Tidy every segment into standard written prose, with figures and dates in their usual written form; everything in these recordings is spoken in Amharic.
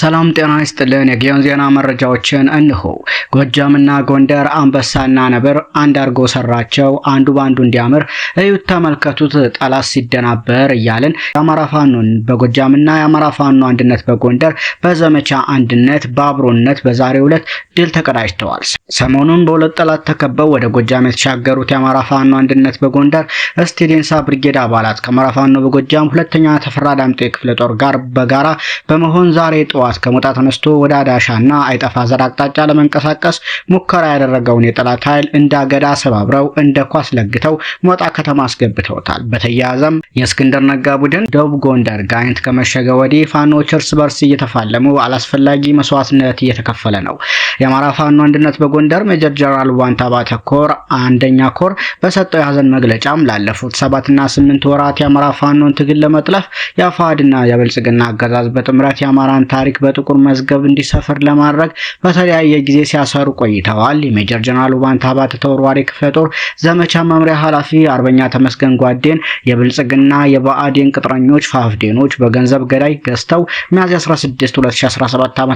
ሰላም ጤና ይስጥልን። የጊዮን ዜና መረጃዎችን እንሆ። ጎጃምና ጎንደር አንበሳና ነብር አንድ አርጎ ሰራቸው፣ አንዱ ባንዱ እንዲያምር እዩት ተመልከቱት፣ ጠላት ሲደናበር እያልን የአማራ ፋኖን በጎጃምና የአማራ ፋኖ አንድነት በጎንደር በዘመቻ አንድነት በአብሮነት በዛሬው ዕለት ድል ተቀዳጅተዋል። ሰሞኑን በሁለት ጠላት ተከበው ወደ ጎጃም የተሻገሩት የአማራ ፋኖ አንድነት በጎንደር ስቴዴንሳ ብርጌድ አባላት ከአማራ ፋኖ በጎጃም ሁለተኛ ተፈራ ዳምጤ ክፍለ ጦር ጋር በጋራ በመሆን ዛሬ ጠዋት ከሞጣ ተነስቶ ወደ አዳሻና አይጠፋ ዘር አቅጣጫ ለመንቀሳቀስ ሙከራ ያደረገውን የጠላት ኃይል እንዳገዳ ሰባብረው እንደ ኳስ ለግተው ሞጣ ከተማ አስገብተውታል። በተያያዘም የእስክንድር ነጋ ቡድን ደቡብ ጎንደር ጋይንት ከመሸገ ወዲህ ፋኖች እርስ በርስ እየተፋለሙ አላስፈላጊ መስዋዕትነት እየተከፈለ ነው። የአማራ ፋኖ አንድነት በጎንደር ሜጀር ጀነራል ዋንታ ባተኮር አንደኛ ኮር በሰጠው የሐዘን መግለጫም ላለፉት 7 እና 8 ወራት የአማራ ፋኖን ትግል ለመጥለፍ የአፋሕድና የብልጽግና አገዛዝ በጥምረት የአማራን ታሪክ በጥቁር መዝገብ እንዲሰፍር ለማድረግ በተለያየ ጊዜ ሲያሰሩ ቆይተዋል። የሜጀር ጀነራል ዋንታ ባተ ተወርዋሪ ክፍለ ጦር ዘመቻ መምሪያ ኃላፊ አርበኛ ተመስገን ጓዴን የብልጽግና የብአዴን ቅጥረኞች ፋፍዴኖች በገንዘብ ገዳይ ገዝተው ሚያዝያ 16 2017 ዓ.ም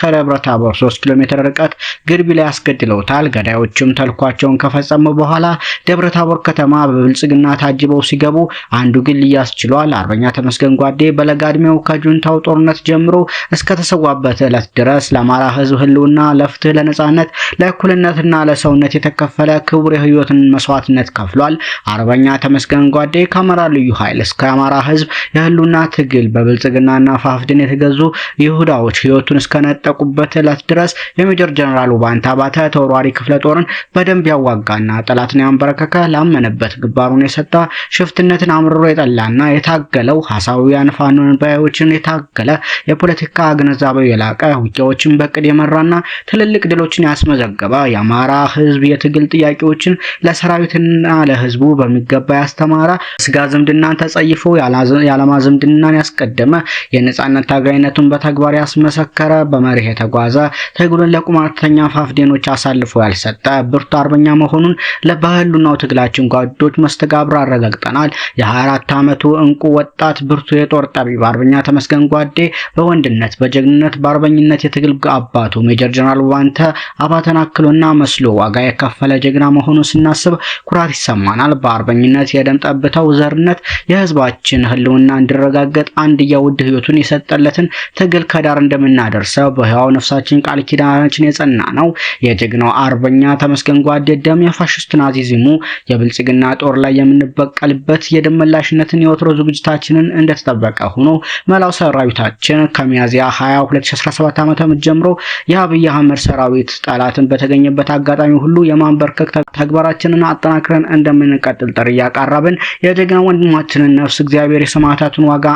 ከደብረ ታቦር 3 ኪሎ ሜትር ርቀት ግርቢ ላይ አስገድለውታል። ገዳዮቹም ተልኳቸውን ከፈጸሙ በኋላ ደብረ ታቦር ከተማ በብልጽግና ታጅበው ሲገቡ አንዱ ግን ሊያስችሏል። አርበኛ ተመስገን ጓዴ በለጋ ዕድሜው ከጁንታው ጦርነት ጀምሮ እስከ ተሰዋበት ዕለት ድረስ ለአማራ ሕዝብ ህልውና፣ ለፍትህ፣ ለነጻነት፣ ለእኩልነትና ለሰውነት የተከፈለ ክቡር የህይወትን መስዋዕትነት ከፍሏል። አርበኛ ተመስገን ጓዴ ከአማራ ልዩ ኃይል እስከ አማራ ሕዝብ የህልውና ትግል በብልጽግናና ፋፍድን የተገዙ ይሁዳዎች ህይወቱን እስከነጠቁበት ዕለት ድረስ የሜጀር ጀነራል ዋንታ ባተ ተወርዋሪ ክፍለ ጦርን በደንብ ያዋጋና ጠላትን ያንበረከከ ላመነበት ግባሩን የሰጠ ሽፍትነትን አምርሮ የጠላና የታገለው ሐሳዊያን ፋኖን ባዮችን የታገለ የፖለቲካ ግንዛቤው የላቀ ውጊያዎችን በቅድ የመራና ትልልቅ ድሎችን ያስመዘገበ የአማራ ህዝብ የትግል ጥያቄዎችን ለሰራዊትና ለህዝቡ በሚገባ ያስተማረ ስጋ ዝምድናን ተጸይፎ የዓላማ ዝምድናን ያስቀደመ የነጻነት ታጋይነቱን በተግባር ያስመሰከረ በመርህ የተጓዘ ትግሉን ለቁማርተኛ ፋፍዴኖች አሳልፎ ያልሰጠ ብርቱ አርበኛ መሆኑን ለባህሉናው ትግላችን ጓዶች መስተጋብር አረጋግጠናል። የ24 ዓመቱ እንቁ ወጣት ብርቱ የጦር ጠቢብ አርበኛ ተመስገን ጓዴ በወንድነት በጀግንነት በአርበኝነት የትግል አባቱ ሜጀር ጀነራል ዋንታ አባተን አክሎና መስሎ ዋጋ የከፈለ ጀግና መሆኑን ስናስብ ኩራት ይሰማናል። በአርበኝነት የደም ጠብታው ዘርነት የህዝባችን ህልውና እንዲረጋገጥ አንድያ ውድ ህይወቱን የሰጠለትን ትግል ከዳር እንደምናደርሰው በህያው ነፍሳችን ቃል ኪዳናችን የጸና ነው። የጀግናው አርበኛ ተመስገን ጓዴ ደም የፋሽስት ናዚዝሙ የብልጽግና ጦር ላይ የምንበቀልበት የደመላሽነትን የወትሮ ዝግጅታችንን እንደተጠበቀ ሆኖ መላው ሰራዊታችን ከሚያዝያ 20 2017 ዓ.ም ጀምሮ የአብይ አህመድ ሰራዊት ጠላትን በተገኘበት አጋጣሚ ሁሉ የማንበርከክ ተግባራችንን አጠናክረን እንደምንቀጥል ጥሪ ያቀረብን የጀግና ወንድማችንን ነፍስ እግዚአብሔር የሰማዕታቱን ዋጋ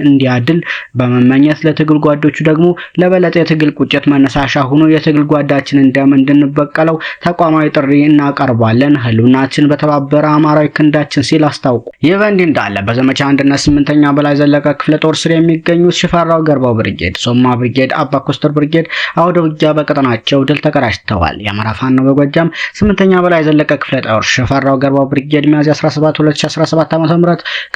እንዲያድል በመመኘት ለትግል ጓዶቹ ደግሞ ለበለጠ የትግል ቁጭት መነሳሻ ሆኖ የትግል ጓዳችንን ደም እንድንበቀለው ተቋማዊ ጥሪ እናቀርባለን። ህልውናችን በተባበረ አማራዊ ክንዳችን ሲል አስታውቁ። ይህ በእንዲህ እንዳለ በዘመቻ አንድነት 8ኛ በላይ ዘለቀ ክፍለ ጦር ስር የሚገኙት ሽፈራው ገርባው ብርጌድ፣ ሶማ ብርጌድ፣ አባ ኮስተር ብርጌድ አውደ ውጊያ በቀጠናቸው ድል ተቀዳጅተዋል። የአማራ ፋኖ በጎጃም 8ኛ በላይ ዘለቀ ክፍለ ጦር ሽፈራው ገርባው ብርጌድ ሚያዝያ 17 2017 ዓ.ም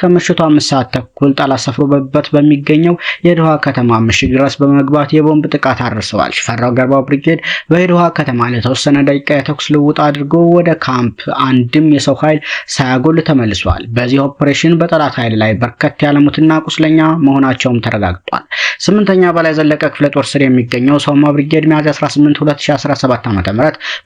ከምሽቱ 5 ሰዓት ተኩል ጠላት ሰፍሮበት በሚገኘው የድዋ ከተማ ምሽግ ድረስ በመግባት የቦምብ ጥቃት አድርሰዋል። ሽፈራው ገርባው ብርጌድ በድዋ ከተማ ለተወሰነ ደቂቃ የተኩስ ልውውጥ አድርጎ ወደ ካምፕ አንድም የሰው ኃይል ሳያጎል ተመልሷል። በዚህ ኦፕሬሽን በጠላት ኃይል ላይ በርከት ያለ ሙትና ቁስለኛ መሆናቸውም ተረጋግጧል። 8ኛ በላይ ዘለቀ ክፍለ ጦር ስር የሚገኘው ሶማ ብርጌድ ሚያዝያ 18 2017 ዓ.ም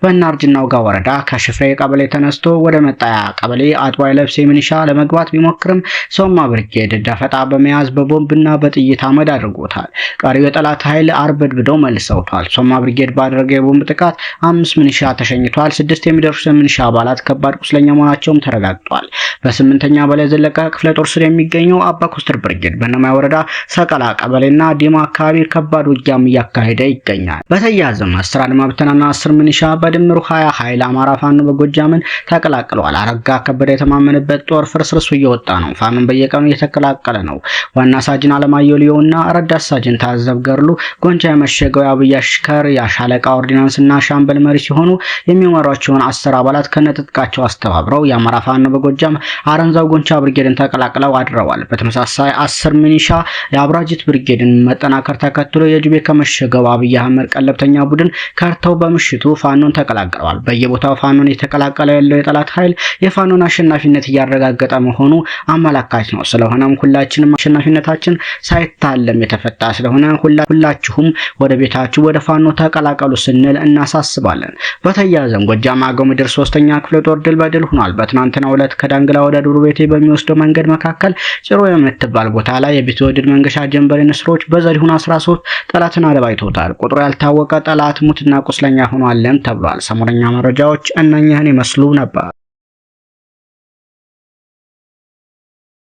በእናርጅናው ጋ ወረዳ ከሽፍሬ ቀበሌ ተነስቶ ወደ መጣያ ቀበሌ አጥዋይ ለብሴ ሚኒሻ ለመግባት ቢሞክርም ሶማ ብርጌድ ደፈጣ በመያዝ በቦምብና በጥይት አመድ አድርጎታል። ቀሪው የጠላት ኃይል አርበድብደው መልሰውታል። ሶማ ብርጌድ ባደረገው የቦምብ ጥቃት 5 ሚኒሻ ተሸኝቷል። 6 የሚደርሱ ሚኒሻ አባላት ከባድ ቁስለኛ መሆናቸውም ተረጋግጧል። በ8ኛ በላይ ዘለቀ ክፍለ ጦር ስር የሚገኘው አባ ኮስተር ብርጌድ በነማይ ወረዳ ሰቀላ ቀበሌና ዲማ አካባቢ ከባድ ውጊያም እያካሄደ ይገኛል። በተያያዘም 10 አድማ ብተናና 10 ሚኒሻ በድምሩ 20 ኃይል አማራ ፋኖ በጎጃምን ተቀላቅለዋል። አረጋ ከበደ የተማመነበት ጦር ፍርስርሱ እየወጣ ነው። ፋኖን በየቀኑ እየተቀላቀለ ነው። ዋና ሳጅን አለማየሁ ሊዮና ረዳት ሳጅን ታዘብ ገርሉ ጎንቻ የመሸገው የአብይ አሽከር የሻለቃ ኦርዲናንስና ሻምበል መሪ ሲሆኑ የሚመሯቸውን 10 አባላት ከነጥጥቃቸው አስተባብረው የአማራ ፋኖ በጎጃም አረንዛው ጎንቻ ብርጌድን ተቀላቅለው አድረዋል። በተመሳሳይ 10 ሚኒሻ የአብራጅት ብርጌድን መጠናከር ተከትሎ የጁቤ ከመሸገው አብይ አህመድ ቀለብተኛ ቡድን ከርተው በምሽቱ ፋኖን ተቀላቅለዋል። በየቦታው ፋኖን የተቀላቀለ ያለው የጠላት ኃይል የፋኖን አሸናፊነት እያረጋገጠ መሆኑ አመላካች ነው። ስለሆነም ሁላችንም አሸናፊነታችን ሳይታለም የተፈታ ስለሆነ ሁላችሁም ወደ ቤታችሁ ወደ ፋኖ ተቀላቀሉ ስንል እናሳስባለን። በተያያዘም ጎጃም አገው ምድር 3ኛ ክፍለ ጦር ድል በድል ሆኗል። በትናንትናው ዕለት ከዳንግላ ወደ ዱር ቤቴ በሚወስደው መንገድ መካከል ጭሮ የምትባል ቦታ ላይ የቢትወደድ መንገሻ ጀንበሬ ንስሮች በዘሪሁን 13 ጠላትን አደባይተውታል። ቁጥሩ ያልታወቀ ጠላት ሙትና ቁስለኛ ሆኗልም ተብሏል። ሰሞነኛ መረጃዎች እነኚህን ይመስሉ ነበር።